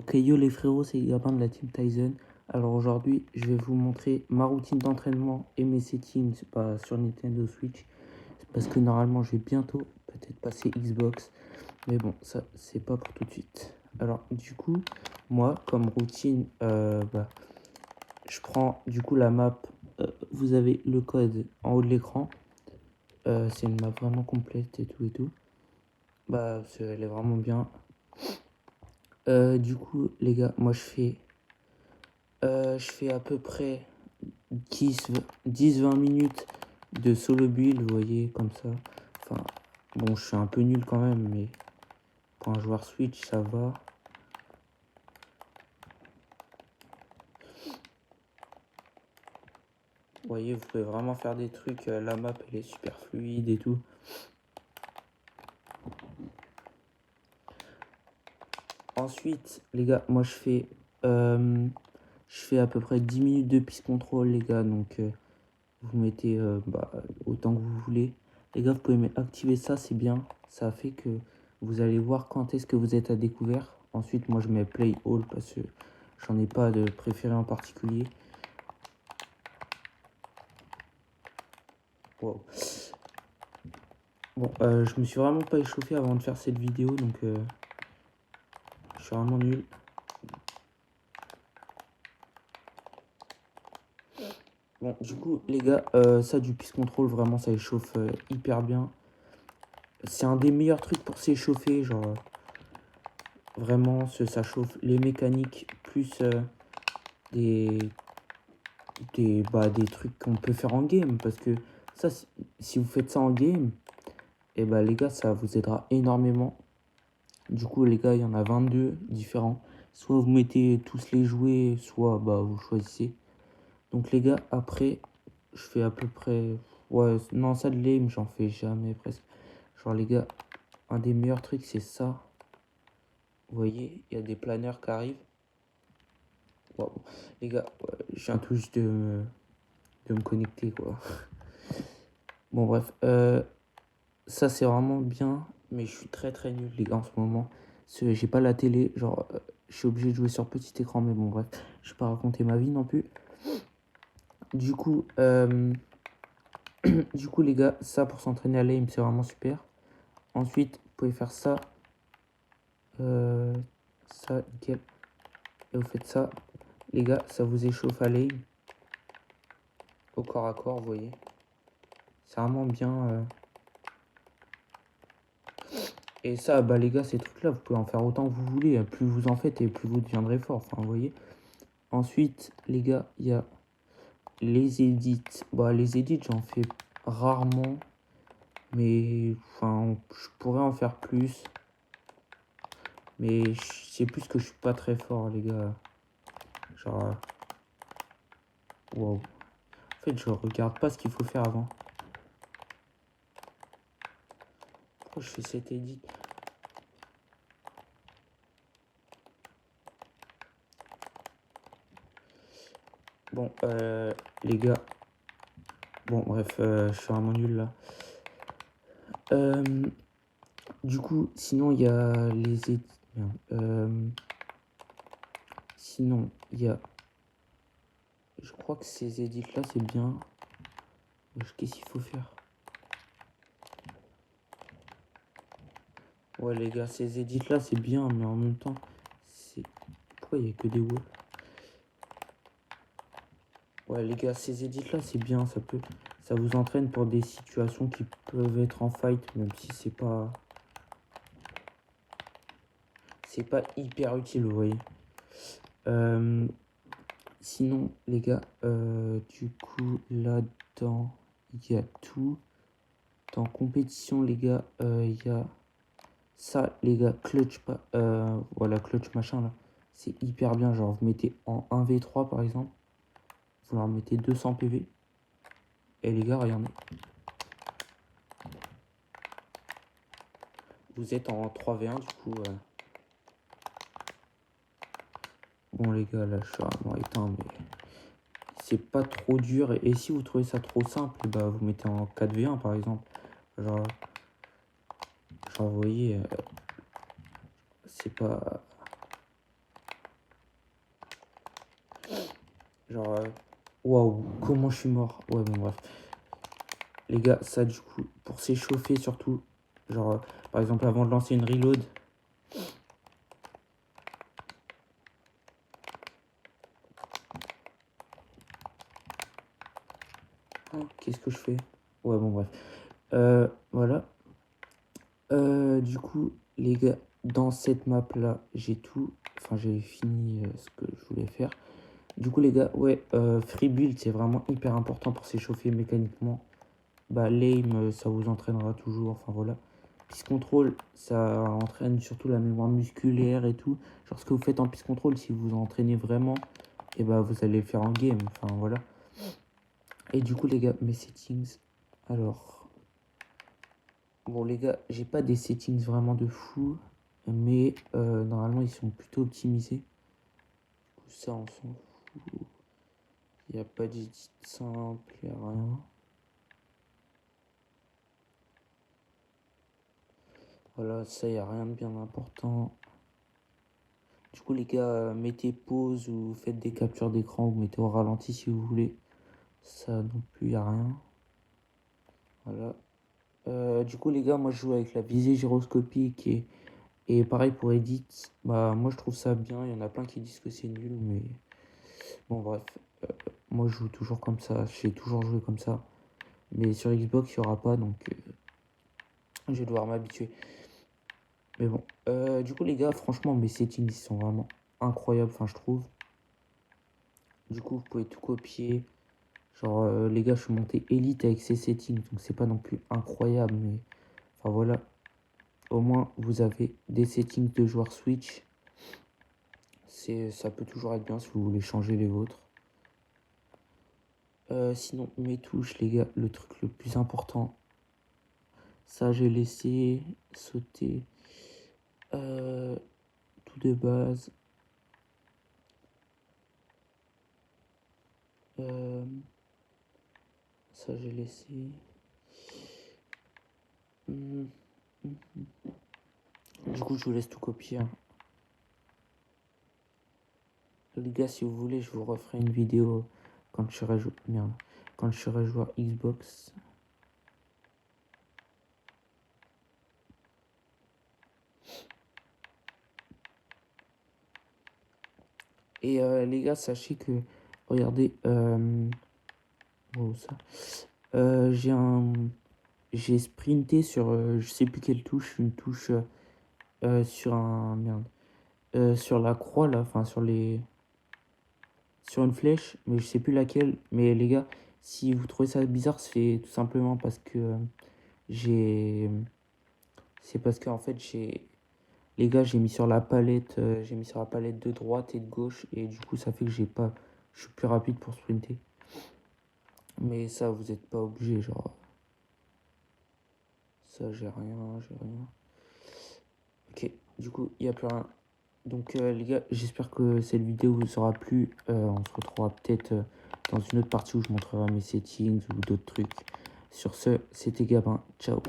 Ok, yo les frérots, c'est Gabin de la team Tyson. Alors aujourd'hui, je vais vous montrer ma routine d'entraînement et mes settings sur Nintendo Switch. Parce que normalement, je vais bientôt peut-être passer Xbox. Mais bon, ça, c'est pas pour tout de suite. Alors du coup, moi, comme routine, je prends du coup la map. Vous avez le code en haut de l'écran. C'est une map vraiment complète et tout et tout. Elle est vraiment bien. Du coup, les gars, moi je fais à peu près 10-20 minutes de solo build, vous voyez, comme ça. Enfin, bon, je suis un peu nul quand même, mais pour un joueur Switch, ça va. Vous voyez, vous pouvez vraiment faire des trucs. La map, elle est super fluide et tout. Ensuite, les gars, moi je fais à peu près 10 minutes de piste contrôle, les gars. Donc, vous mettez autant que vous voulez. Les gars, vous pouvez activer ça, c'est bien. Ça fait que vous allez voir quand est-ce que vous êtes à découvert. Ensuite, moi, je mets play all parce que j'en ai pas de préféré en particulier. Wow. Bon, je me suis vraiment pas échauffé avant de faire cette vidéo, donc je suis vraiment nul. Bon, du coup, les gars, ça du piste contrôle, vraiment, ça échauffe hyper bien. C'est un des meilleurs trucs pour s'échauffer, genre vraiment, ça chauffe les mécaniques plus des trucs qu'on peut faire en game. Parce que ça, si vous faites ça en game, et les gars, ça vous aidera énormément. Du coup, les gars, il y en a 22 différents. Soit vous mettez tous les jouets, soit vous choisissez. Donc les gars, après, je fais à peu près... Ouais, non, ça de l'aim, j'en fais jamais presque. Genre les gars, un des meilleurs trucs, c'est ça. Vous voyez, il y a des planeurs qui arrivent. Wow. Les gars, je viens tout juste de me connecter, quoi. Bon, bref. Ça, c'est vraiment bien. Mais je suis très, très nul, les gars, en ce moment. J'ai pas la télé. Genre, je suis obligé de jouer sur petit écran. Mais bon, bref. Je vais pas raconter ma vie non plus. Du coup, les gars, ça, pour s'entraîner à l'aim, c'est vraiment super. Ensuite, vous pouvez faire ça. Ça, nickel. Et vous faites ça. Les gars, ça vous échauffe à l'aim. Au corps à corps, vous voyez. C'est vraiment bien. Et ça, les gars, ces trucs-là, vous pouvez en faire autant que vous voulez. Plus vous en faites et plus vous deviendrez fort. Enfin, vous voyez. Ensuite, les gars, il y a les edits. Les edits, j'en fais rarement. Mais, enfin, je pourrais en faire plus. Mais c'est plus que je suis pas très fort, les gars. Genre... Wow. En fait, je regarde pas ce qu'il faut faire avant. Pourquoi je fais cet edit? Bon, les gars. Bon, bref, je suis vraiment nul là. Du coup, sinon, il y a les edits. Sinon, il y a... Je crois que ces edits-là, c'est bien. Qu'est-ce qu'il faut faire? Ouais, les gars, ces edits-là, c'est bien, mais en même temps, c'est... Pourquoi il n'y a que des walls? Ouais, les gars, ces edits-là, c'est bien. Ça vous entraîne pour des situations qui peuvent être en fight, même si c'est pas... C'est pas hyper utile, vous voyez. Sinon, les gars, du coup, là-dedans, il y a tout. Dans compétition, les gars, il y a ça, les gars, clutch, voilà, clutch machin, là. C'est hyper bien, genre, vous mettez en 1v3, par exemple. Vous leur mettez 200 PV. Et les gars, regardez. Vous êtes en 3v1, du coup. Bon, les gars, là, je suis vraiment éteint, mais... C'est pas trop dur. Et si vous trouvez ça trop simple, vous mettez en 4v1, par exemple. Genre, vous voyez, c'est pas... Genre, waouh, comment je suis mort. Ouais, bon, bref. Les gars, ça, du coup, pour s'échauffer surtout, genre, par exemple, avant de lancer une reload, qu'est-ce que je fais? Ouais, bon, bref. Voilà. Du coup, les gars, dans cette map-là, j'ai tout. Enfin, j'ai fini ce que je voulais faire. Du coup, les gars, ouais, free build, c'est vraiment hyper important pour s'échauffer mécaniquement. Bah, l'aim, ça vous entraînera toujours. Enfin, voilà. Peace control, ça entraîne surtout la mémoire musculaire et tout. Genre, ce que vous faites en peace control, si vous entraînez vraiment, et bah, vous allez le faire en game. Enfin, voilà. Et du coup, les gars, mes settings. Alors, bon, les gars, j'ai pas des settings vraiment de fou. Mais normalement, ils sont plutôt optimisés. Du coup, ça, on s'en fout. Il n'y a pas d'édit simple, il n'y a rien. Voilà, ça, il n'y a rien de bien important. Du coup, les gars, mettez pause ou faites des captures d'écran ou mettez au ralenti si vous voulez. Ça non plus, il n'y a rien. Voilà. Du coup, les gars, moi, je joue avec la visée gyroscopique et pareil pour Edit. Bah, moi, je trouve ça bien. Il y en a plein qui disent que c'est nul, mais bon, bref. Moi, je joue toujours comme ça. J'ai toujours joué comme ça. Mais sur Xbox, il n'y aura pas, donc je vais devoir m'habituer. Mais bon. Du coup, les gars, franchement, mes settings ils sont vraiment incroyables, enfin, je trouve. Du coup, vous pouvez tout copier. Genre, les gars, je suis monté élite avec ces settings, donc c'est pas non plus incroyable, mais enfin voilà. Au moins, vous avez des settings de joueur Switch. Ça peut toujours être bien si vous voulez changer les vôtres. Sinon, mes touches, les gars, le truc le plus important, ça j'ai laissé sauter tout de base. Ça j'ai laissé. Du coup, je vous laisse tout copier, hein. Les gars, si vous voulez, je vous referai une vidéo quand je serai quand je serai joueur Xbox. Et les gars, sachez que, regardez, oh, ça, j'ai j'ai sprinté sur, je sais plus quelle touche, une touche sur sur la croix là, enfin sur une flèche, mais je sais plus laquelle. Mais les gars, si vous trouvez ça bizarre, c'est tout simplement parce que j'ai, c'est parce que en fait les gars, j'ai mis sur la palette, de droite et de gauche, et du coup, ça fait que je suis plus rapide pour sprinter. Mais ça, vous êtes pas obligé, genre, ça, j'ai rien, j'ai rien. Ok, du coup, il n'y a plus rien. Donc, les gars, j'espère que cette vidéo vous aura plu. On se retrouvera peut-être dans une autre partie où je montrerai mes settings ou d'autres trucs. Sur ce, c'était Gabin. Ciao.